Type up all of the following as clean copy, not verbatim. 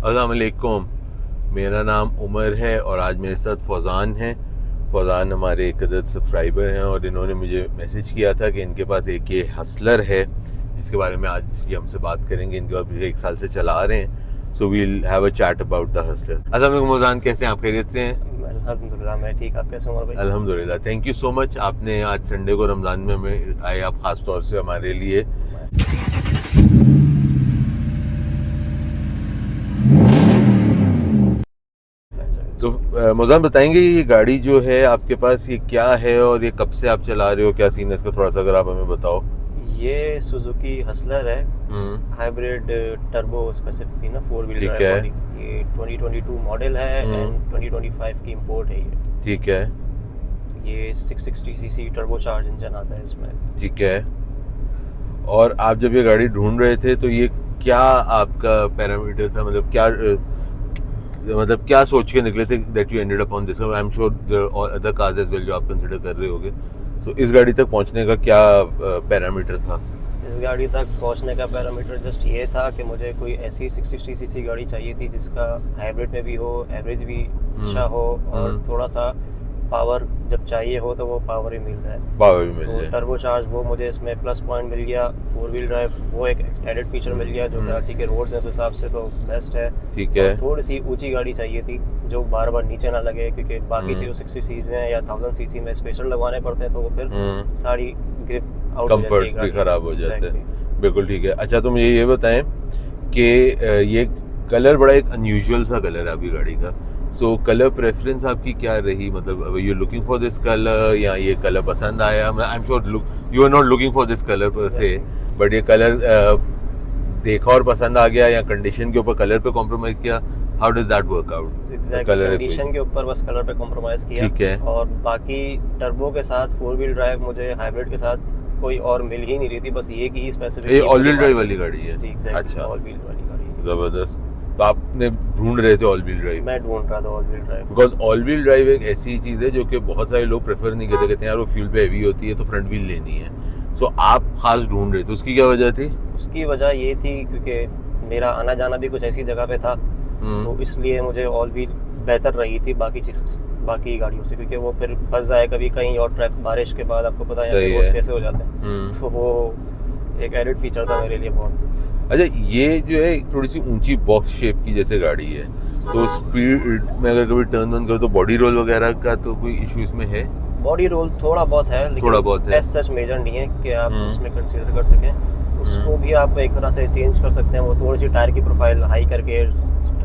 अस्सलाम वालेकुम। मेरा नाम उमर है और आज मेरे साथ फौज़ान हैं। फौज़ान हमारे एक अदद सब्सक्राइबर हैं और इन्होंने मुझे मैसेज किया था कि इनके पास एक ये हसलर है जिसके बारे में आज ये हमसे बात करेंगे। इनके पास मुझे 1 साल से चला रहे हैं। So we'll have a chat about the hustler. अस्सलाम वालेकुम फौज़ान, कैसे हैं आप? खैरियत से हैं? अल्हम्दुलिल्लाह मैं ठीक। आप कैसे हो उमर भाई? अल्हम्दुलिल्लाह। थैंक यू सो मच, आपने आज संडे को रमज़ान में हमें आए आप ख़ास तौर से हमारे लिए। तो मौज़ान बताएंगे ये गाड़ी जो है आपके पास ये क्या है और ये कब से आप चला रहे हो, क्या सीन है इसका, थोड़ा सा अगर आप हमें बताओ। ये सुजुकी हसलर है, हाइब्रिड टर्बो स्पेसिफिकली ना, 4 व्हील ठीक ड्राइव है। वाली। ये 2022 मॉडल है एंड 2025 की इंपोर्ट है ये। ठीक है। ये 660 सीसी टर्बो चार्ज इंजन आता है इसमें। ठीक है। और आप जब ये गाड़ी ढूंढ रहे थे तो ये क्या आपका पैरामीटर था, मतलब क्या मतलब क्या सोच के निकले थे that you ended upon this? I am sure there are other cars as well जो आप कंसीडर कर रहे होगे। सो इस गाड़ी तक पहुंचने का क्या पैरामीटर था? इस गाड़ी तक पहुंचने का पैरामीटर जस्ट ये था कि मुझे कोई ऐसी 660 सीसी गाड़ी चाहिए थी जिसका हाइब्रिड में भी हो, एवरेज भी अच्छा हो और थोड़ा सा पावर जब चाहिए हो तो वो पावर ही मिल जाए। पावर भी मिल तो जाए। टर्बो चार्ज वो मुझे इसमें प्लस पॉइंट मिल गया। 4 व्हील ड्राइव वो एक एडेड फीचर मिल गया जो कराची के रोड्स हैं उस हिसाब से तो बेस्ट है। ठीक है। और थोड़ी सी ऊंची गाड़ी चाहिए थी जो बार बार नीचे ना लगे, क्योंकि बाकी से जो 60 सीसी में या 1000 सीसी में स्पेशल लगवाने पड़ते हैं तो वो फिर सारी ग्रिप आउट हो जाती है, कंफर्ट भी खराब हो जाते हैं। Exactly। बिल्कुल ठीक है। अच्छा, तो मुझे ये बताएं कि ये कलर बड़ा एक अनयूजुअल सा कलर है आपकी गाड़ी का। सो कलर प्रेफरेंस आपकी क्या रही, मतलब you looking for this colour या ये कलर पसंद आया? I am sure you are not looking for this colour per se, but ये कलर देखा और पसंद आ गया या कंडीशन के ऊपर कलर पे कॉम्प्रोमाइज किया? How does that work out? Exactly, condition के ऊपर बस कलर पे कॉम्प्रोमाइज किया। ठीक है। और बाकी टर्बो के साथ 4 व्हील ड्राइव मुझे हाइब्रिड के साथ कोई और मिल ही नहीं रही थी, बस ये की ही स्पेसिफिक। ये ऑल व्हील ड्राइव वाली गाड़ी है? जी एग्जैक्टली, अच्छा, ऑल व्हील वाली गाड़ी है। जबरदस्त। तो आपने ढूंढ रहे थे ऑल व्हील ड्राइव? मैं ढूंढ रहा था all wheel drive, because all wheel drive एक ऐसी चीज़ है जो कि बहुत सारे लोग प्रेफर नहीं करते, कहते हैं यार वो फ्यूल पे हैवी होती है तो फ्रंट व्हील लेनी है। सो आप खास ढूंढ रहे थे, उसकी क्या वजह थी? उसकी वजह ये थी क्योंकि मेरा आना जाना भी कुछ ऐसी जगह पे था तो इसलिए मुझे ऑल व्हील बेहतर रही थी बाकी गाड़ियों से, क्योंकि वो फिर फंस जाए कभी कहीं और ट्रैफिक बारिश के बाद आपको पता है रोड्स कैसे हो जाते हैं, तो वो एक एडेड फीचर था मेरे लिए बहुत। अच्छा, ये जो है थोड़ी सी ऊंची बॉक्स शेप की जैसे गाड़ी है, तो स्पीड में अगर कभी टर्न ऑन करो तो बॉडी रोल वगैरह का तो कोई इशू इसमें है? बॉडी रोल थोड़ा बहुत है, लेकिन थोड़ा बहुत है, सच मेजर नहीं है कि आप उसमें कंसीडर कर सकें। उसको भी आप एक तरह से चेंज कर सकते हैं। वो थोड़ी सी टायर की प्रोफाइल हाई करके,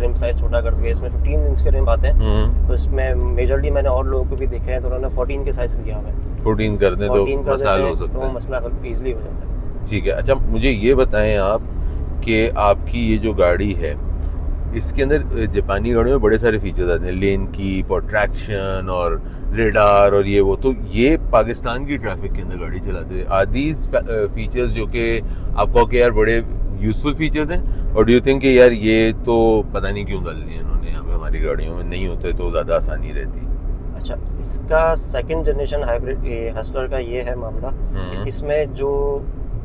रिम साइज छोटा करके, इसमें 15 इंच के रिम आते हैं तो इसमें मेजरली मैंने और लोगों को भी देखे हैं तो उन्होंने 14 के साइज लिया हुआ है। 14 कर दें तो मसला हो सकता है, तो मसला ईजिली हो जाता है। ठीक है। अच्छा, मुझे ये बताएं आप कि आपकी ये जो गाड़ी है इसके अंदर जापानी गाड़ियों में बड़े सारे फीचर्स आते हैं, लेन कीप और ट्रैक्शन और रेडार और ये वो, तो ये पाकिस्तान की ट्रैफिक के अंदर गाड़ी चलाते हैं आर दीज फीचर्स जो कि आपको कि यार बड़े यूजफुल फीचर्स हैं, और डू यू थिंक कि यार ये तो पता नहीं क्यों डाल दिए इन्होंने यहाँ पे हमारी गाड़ियों में, नहीं होते तो ज़्यादा आसानी रहती? अच्छा, इसका सेकंड जनरेशन हाइब्रिड हसलर का ये है मामला कि इसमें जो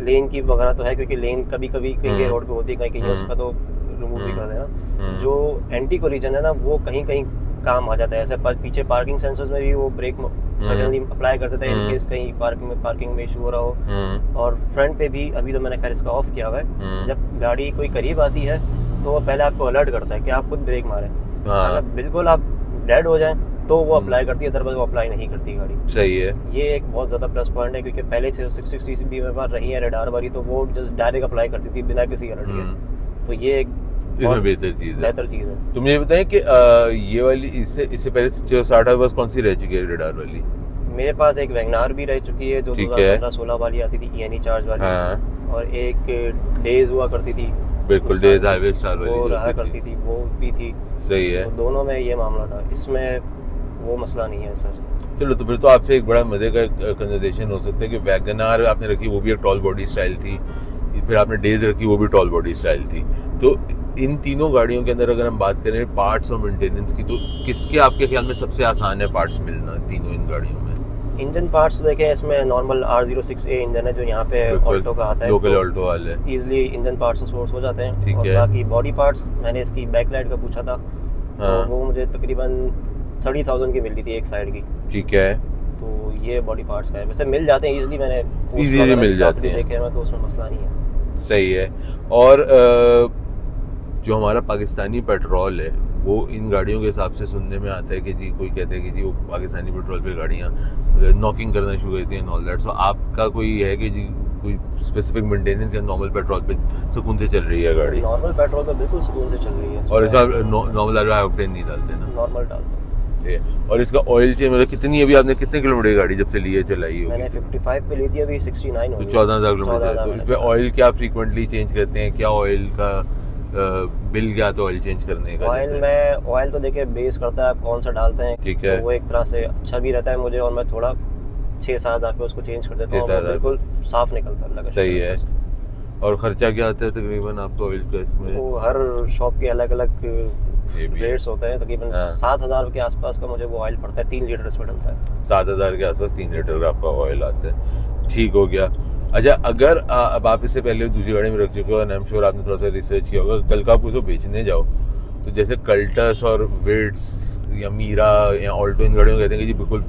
लेन की वगैरह तो है, क्योंकि लेन कभी कभी कहीं रोड पे होती है, कहीं कहीं उसका तो रिमूव भी कर देना। जो एंटी कोलिजन है ना वो कहीं कहीं काम आ जाता है। ऐसे पीछे पार्किंग सेंसर्स में भी वो ब्रेक सडनली अप्लाई कर देता है इन केस कहीं पार्किंग में इशू हो रहा हो। और फ्रंट पे भी अभी तो मैंने खैर इसका ऑफ किया हुआ है, जब गाड़ी कोई करीब आती है तो वो पहले आपको अलर्ट करता है कि आप खुद ब्रेक मारें। अगर बिल्कुल आप डेड हो जाएं तो वो अप्लाई करती है, अदरवाइज वो अप्लाई नहीं करती गाड़ी। सही है। ये एक बहुत ज़्यादा प्लस पॉइंट है, क्योंकि पहले 660 सीसी भी मेरे पास रही है रेडार वाली, तो वो जस्ट डायरेक्ट अप्लाई करती थी बिना किसी अलर्ट के। तो ये एक इसमें बेहतर चीज़ है। तो मुझे बताएं कि ये वाली इससे पहले 660 बस कौन सी रह चुकी है रेडार वाली? मेरे पास एक वैगनार भी रह चुकी है जो 2015-16 वाली आती थी, ENE चार्ज वाली। हाँ। और एक डेज हुआ करती थी, बिल्कुल डेज हाईवे स्टार वाली वो रहा करती थी, वो भी थी। सही है। तो दोनों में ये मामला था, इसमें वो मसला नहीं है सर। चलो, तो फिर तो आपसे एक बड़ा मज़े का कन्वर्सेशन हो सकता है कि वैगनार आपने रखी वो भी एक टॉल बॉडी स्टाइल थी, फिर आपने डेज रखी वो भी टॉल बॉडी स्टाइल थी, तो इन तीनों गाड़ियों के अंदर अगर हम बात करें पार्ट्स और मेंटेनेंस की, तो किसके आपके ख्याल में सबसे आसान है पार्ट्स मिलना तीनों इन गाड़ियों में? इंजन पार्ट्स देखें, इसमें नॉर्मल R06A इंजन है जो यहाँ पे ऑल्टो का आता है, लोकल तो ऑल्टो वाले इजीली इंजन पार्ट्स से सोर्स हो जाते हैं। ठीक और है। बाकी बॉडी पार्ट्स मैंने इसकी बैकलाइट का पूछा था, हाँ। तो वो मुझे तकरीबन 30,000 की मिल रही थी एक साइड की। ठीक है। तो ये बॉडी पार्ट्स का है, वैसे मिल जाते हैं इजीली, मैंने इजीली मिल जाते हैं, देखे हैं, तो उसमें मसला नहीं है। सही है। और जो हमारा पाकिस्तानी पेट्रोल है वो इन गाड़ियों के हिसाब से सुनने में आता है कि जी, कोई कहते हैं कि जी वो पाकिस्तानी पेट्रोल पे गाड़ियाँ नॉकिंग करना शुरू करती हैं ऑल दैट। सो आपका कोई है कि जी कोई स्पेसिफिक मेंटेनेंस या नॉर्मल पेट्रोल पे सुकून से चल रही है गाड़ी? नॉर्मल पेट्रोल पे बिल्कुल सुकून से चल रही है। और इसमें नॉर्मल हाई ऑक्टेन नहीं डालते ना? नॉर्मल डालते हैं। और इसका ऑयल चेंज मतलब कितनी, अभी आपने कितने किलोमीटर गाड़ी जब से ली है चलाई मैंने होगी? 55 पे ली थी, अभी 69 हो तो गई। 14,000 किलोमीटर। 14,000 तो इस पे ऑयल क्या फ्रीक्वेंटली चेंज करते हैं? क्या ऑयल का बिल क्या तो ऑयल चेंज करने का? ऑयल में ऑयल तो देखिए बेस करता है आप कौन सा डालते हैं। ठीक है। तो वो एक तरह से अच्छा भी रहता है मुझे, और मैं थोड़ा 6-7 हज़ार पे उसको चेंज कर देता हूँ, 6-7 बिल्कुल साफ निकलता है। लगा सही है। और खर्चा क्या आता है तकरीबन आपको ऑयल का इसमें? वो हर शॉप के अलग अलग ये भी है। रेट्स होते हैं, तकरीबन हाँ। 7,000 के आसपास का मुझे वो ऑयल पड़ता है, 3 लीटर इसमें डलता है। 7,000 के आसपास 3 लीटर का आपका ऑयल आता है। ठीक हो गया। अच्छा, अगर अब आप इससे पहले दूसरी गाड़ी में रख चुके हो और आई एम श्योर आपने थोड़ा सा रिसर्च किया होगा, कल का आप उसको बेचने जाओ तो जैसे कल्टस और विट्स या मीरा या ऑल्टो, इन गाड़ियों को कहते हैं कि जी बिल्कुल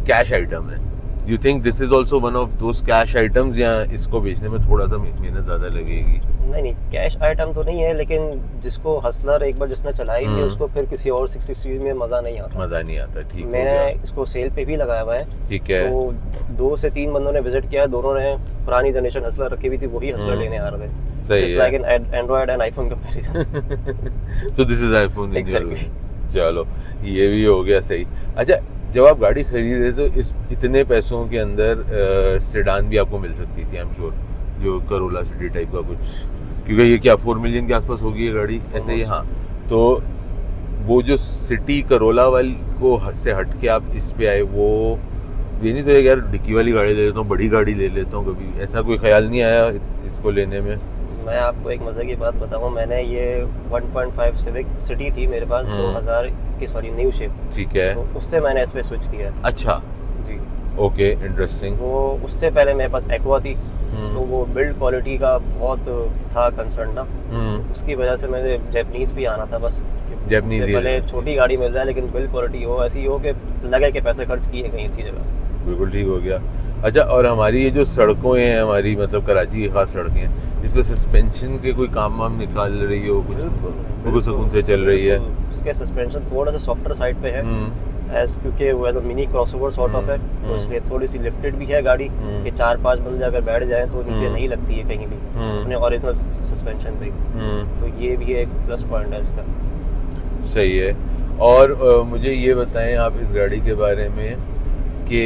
कैश आइटम है। You think this is also one of those cash items, या इसको बेचने में थोड़ा सा मेहनत ज़्यादा लगेगी? नहीं, कैश आइटम तो नहीं है, लेकिन जिसको हसलर एक बार जिसने चलाई थी उसको फिर किसी और 660 में मज़ा नहीं आता। मज़ा नहीं आता। ठीक हो मैंने गया। इसको सेल पे भी लगाया हुआ है। ठीक है। तो 2 से 3 बंदों ने विजिट किया, दोनों ने पुरानी जनरेशन हसलर रखी हुई थी, वही हसलर लेने आ रहे थे। सही इट्स है। Like an Android and iPhone comparison. So this is iPhone in your Exactly. चलो, ये भी हो गया सही। अच्छा, जब आप गाड़ी खरीद रहे तो इस इतने पैसों के अंदर सेडान भी आपको मिल सकती थी आई एम श्योर, जो करोला सिटी टाइप का कुछ, क्योंकि ये क्या 4 मिलियन के आसपास होगी ये गाड़ी ऐसे ही? हाँ। तो वो जो सिटी करोला वाली को से हट के आप इस पे आए, वो ये नहीं तो यार डिक्की वाली गाड़ी ले लेता हूँ, बड़ी गाड़ी ले लेता हूँ, कभी ऐसा कोई ख्याल नहीं आया इसको लेने में? मैं आपको एक मज़े की बात बताऊं, मैंने ये 1.5 सिविक सिटी थी मेरे पास 2000 की, सॉरी न्यू शेप। ठीक है। तो उससे मैंने इस पे स्विच किया। अच्छा, जी। Okay, interesting. वो उससे पहले मेरे पास एक्वा थी, तो वो बिल्ड क्वालिटी का बहुत था कंसर्न ना, उसकी वजह से मुझे जैपनीज भी आना था बस। जैपनीज ही भले छोटी गाड़ी मिल जाए लेकिन बिल्ड क्वालिटी हो ऐसी हो कि लगे कि पैसे खर्च किए कहीं अच्छी जगह। बिल्कुल ठीक हो गया। अच्छा, और हमारी ये जो सड़कें हैं, हमारी मतलब कराची की खास सड़कें हैं, इस पर सस्पेंशन के कोई काम वाम निकाल रही हो कुछ? बिल्कुल सुकून से चल रही है। उसके सस्पेंशन थोड़ा सा सॉफ्टर साइड पे है, क्योंकि वो as mini crossover sort of है, तो इसलिए थोड़ी सी लिफ्टेड भी है गाड़ी कि 4-5 बंदे अगर बैठ जाएं तो नीचे नहीं लगती है कहीं भी अपने ओरिजिनल सस्पेंशन पे। तो ये भी एक प्लस पॉइंट है इसका। सही है। और मुझे ये बताएं आप इस गाड़ी के बारे में कि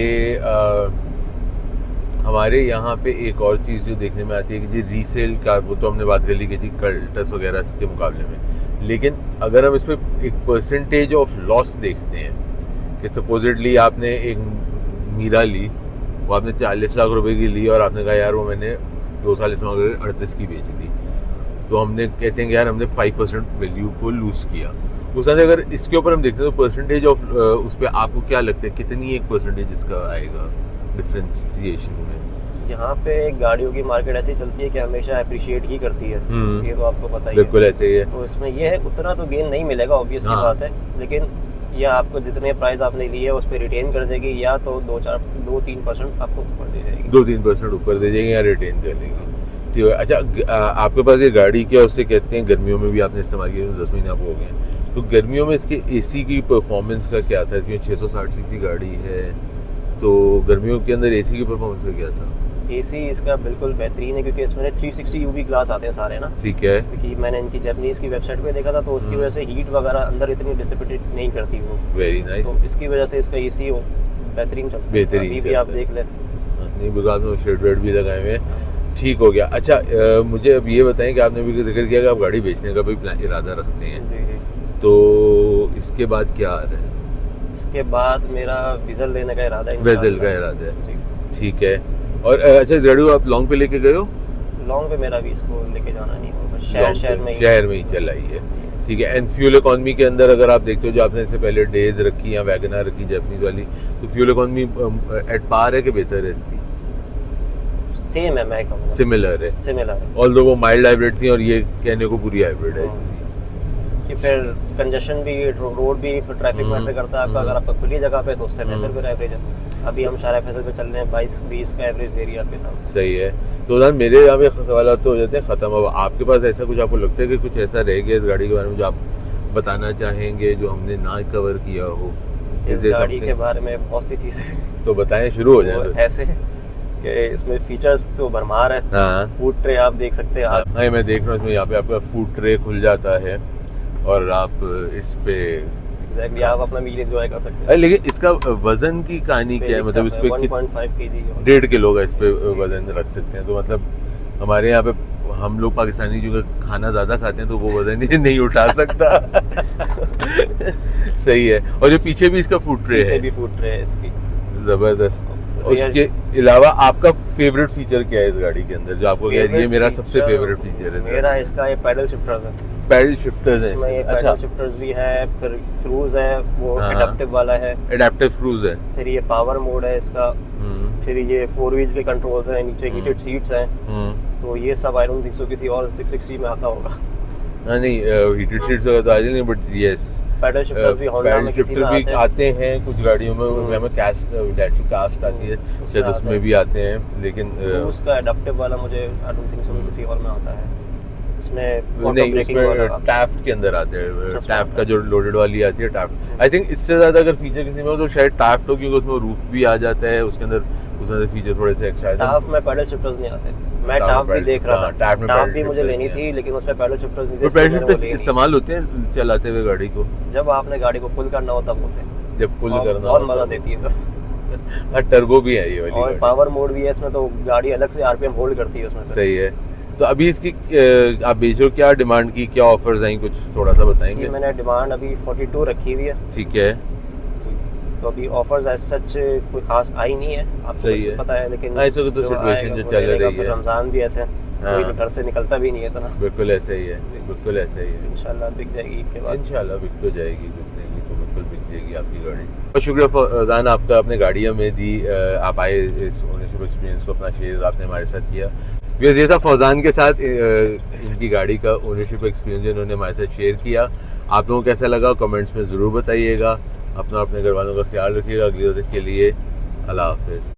हमारे यहाँ पे एक और चीज़ जो देखने में आती है कि जी रीसेल का, वो तो हमने बात कर ली कि जी कल्टस वगैरह के मुकाबले में, लेकिन अगर हम इस पर एक परसेंटेज ऑफ लॉस देखते हैं कि सपोजिटली आपने एक मीरा ली, वो आपने 40 लाख रुपए की ली और आपने कहा यार वो मैंने 2 साल इस्तेमाल करके 38 की बेच दी, तो हमने कहते हैं कि यार हमने 5% वैल्यू को लूज़ किया। उस तरह से अगर इसके ऊपर हम देखते हैं तो परसेंटेज ऑफ उस पर आपको क्या लगता है कितनी एक परसेंटेज इसका आएगा डिफरेंशिएशन में? यहाँ पे गाड़ियों की मार्केट ऐसी चलती है कि हमेशा अप्रिशिएट ही करती है, ये तो आपको पता ही है। बिल्कुल ऐसे ही है। तो इसमें ये है उतना तो गेन नहीं मिलेगा, ऑब्वियस सी बात है, लेकिन ये आपको जितने प्राइस आपने लिए है उस पर रिटेन कर देगी, या तो 2-3% आपको ऊपर दे जाएगी। 2-3% ऊपर दे जाएगी या रिटेन कर लेंगे। ठीक है। अच्छा, आपके पास ये गाड़ी क्या उससे कहते हैं गर्मियों में भी आपने इस्तेमाल किया, 10 महीने आपको हो गए, तो गर्मियों में इसके एसी की परफॉर्मेंस का क्या था? क्योंकि 660 सीसी गाड़ी है, तो गर्मियों के अंदर एसी की परफॉर्मेंस का क्या था? एसी इसका बिल्कुल बेहतरीन है, क्योंकि इसमें 360 यूवी ग्लास आते हैं सारे ना। ठीक है। क्योंकि मैंने इनकी जापानीज की वेबसाइट पे देखा था, तो उसकी वजह से हीट वगैरह अंदर इतनी डिसिपेटेड नहीं करती वो। Very nice. तो इसकी वजह से इसका एसी बेहतरीन चलता है। बेहतरीन अभी भी चलता आप है। देख लें। नहीं, बिकॉज में शेड वेड भी लगाए हुए हैं। ठीक हो गया। अच्छा, मुझे अब ये बताएं कि आपने भी जिक्र किया कि आप गाड़ी बेचने का भी इरादा रखते हैं, जी जी। तो इसके बाद क्या आ रहा है? इसके बाद मेरा वीज़ल लेने का इरादा है। वेजल का इरादा है। जी। ठीक है। और अच्छा, इस गाड़ी को आप लॉन्ग पे लेके गए हो? लॉन्ग पे मेरा भी इसको लेके जाना नहीं होगा, शहर में ही चलाई है। ठीक है। एंड फ्यूल इकोनॉमी के अंदर अगर आप देखते हो, जो आपने इससे पहले डेज रखी या वैगनआर रखी जैपनीज वाली, तो फ्यूल इकोनॉमी एट पार है कि बेहतर है इसकी? सेम है, मैं कहूँगा सिमिलर है। सिमिलर है। ऑल्दो वो माइल्ड हाइब्रिड थी और ये कहने को पूरी हाइब्रिड है। कि फिर कंजेशन भी, रोड भी, फिर ट्रैफिक मैटर करता है आपका। अगर आपका खुली जगह पे तो उससे बेहतर फिर एवरेज है। अभी हम शारा फैसल पे चल रहे हैं 22-20 का एवरेज एरिया पे साथ। सही है। तो उधर मेरे यहाँ पे सवाल तो हो जाते हैं ख़त्म। अब आपके पास ऐसा कुछ आपको लगता है कि कुछ ऐसा रह गया इस गाड़ी के बारे में जो आप बताना चाहेंगे जो हमने ना कवर किया हो? इस गाड़ी के बारे में बहुत सी चीज़ें तो बताएं, शुरू हो जाए। ऐसे कि इसमें फीचर्स तो भरमार है। हाँ, फूड ट्रे आप देख सकते हैं। हाँ, मैं देख रहा हूँ इसमें यहाँ पे आपका फूड ट्रे खुल जाता है और आप इस पे एग्जैक्टली आप अपना मील एंजॉय कर सकते हैं। लेकिन इसका वजन की कहानी क्या है? मतलब इस पे 1.5 kg 1.5 किलो का इस पे वजन रख सकते हैं। तो मतलब हमारे यहाँ पे हम लोग पाकिस्तानी जो खाना ज्यादा खाते हैं तो वो वजन ही नहीं उठा सकता। सही है। और जो पीछे भी इसका फूड ट्रे है, पीछे भी फूड ट्रे है इसकी। जबरदस्त। उसके अलावा आपका फेवरेट फीचर क्या है इस गाड़ी के अंदर जो आपको यार ये मेरा सबसे फेवरेट फीचर है? मेरा इसका ये पैडल शिफ्टर्स है। पैडल शिफ्टर्स है इसमें। अच्छा, पैडल शिफ्टर्स भी है, फिर क्रूज है, वो एडाप्टिव वाला है। एडाप्टिव क्रूज है। फिर ये पावर मोड है इसका। फिर ये 4 व्हील के कंट्रोल्स हैं, नीचे हीटेड सीट्स हैं। तो ये सब आई डोंट थिंक सो किसी और 660 में आता होगा। नहीं, हीटेड सीट्स वगैरह तो आ जाएंगे, बट यस पैडल शिफ्टर्स भी होंडा में किसी में भी आते हैं कुछ गाड़ियों में। हमें कास्ट डैशी कास्ट आती है शायद, उसमें भी आते हैं। लेकिन उसका एडाप्टिव वाला मुझे आई डोंट थिंक सो किसी और में आता है। इसमें नहीं, उसमें टैफ्ट के अंदर आते हैं। टैफ्ट का जो लोडेड वाली आती है टैफ्ट। आई थिंक इससे ज्यादा अगर फीचर किसी में हो तो शायद टैफ्ट हो, क्योंकि उसमें रूफ भी आ जाता है उसके अंदर। उसमें फीचर थोड़े से एक्स्ट्रा है। टाफ में पैडल शिफ्टर्स नहीं आते। मैं टाफ भी देख रहा था। टाफ भी मुझे लेनी थी, लेकिन उसमें पैडल शिफ्टर्स नहीं थे। पैडल शिफ्टर्स इस्तेमाल होते हैं चलाते हुए गाड़ी को? जब आपने गाड़ी को पुल करना हो तब होते हैं। जब पुल करना बहुत मजा देती है तब। हाँ, टर्बो भी है ये वाली और पावर मोड भी है इसमें, तो गाड़ी अलग से आरपीएम होल्ड करती है उसमें। सही है। तो अभी इसकी आप बेच रहे हो, क्या डिमांड की, क्या ऑफर्स आई, कुछ थोड़ा सा बताएंगे? मैंने डिमांड अभी 42 रखी हुई है। ठीक है। तो अभी ऑफर्स एज सच कोई खास आई नहीं है, आपको पता है। लेकिन ऐसा तो सिचुएशन जो चल रही है, रमजान भी ऐसे कोई घर से निकलता भी नहीं है इतना। बिल्कुल ऐसा ही है, बिल्कुल ऐसा ही है। इंशाल्लाह बिक जाएगी ईद के बाद। इंशाल्लाह बिक तो जाएगी, बिकनेगी तो बिल्कुल बिक जाएगी आपकी गाड़ी। बहुत शुक्रिया फौजान आपका, अपने गाड़ियों में दी आप आए, इस ओनरशिप एक्सपीरियंस को अपना शेयर आपने हमारे साथ किया। ये था फौजान के साथ इनकी गाड़ी का ओनरशिप एक्सपीरियंस इन्होंने हमारे साथ शेयर किया। आप लोगों को कैसा लगा कमेंट्स में ज़रूर बताइएगा। अपना अपने घर वालों का ख्याल रखिएगा। अगली दफ़े के लिए अल्लाह हाफ़िज़।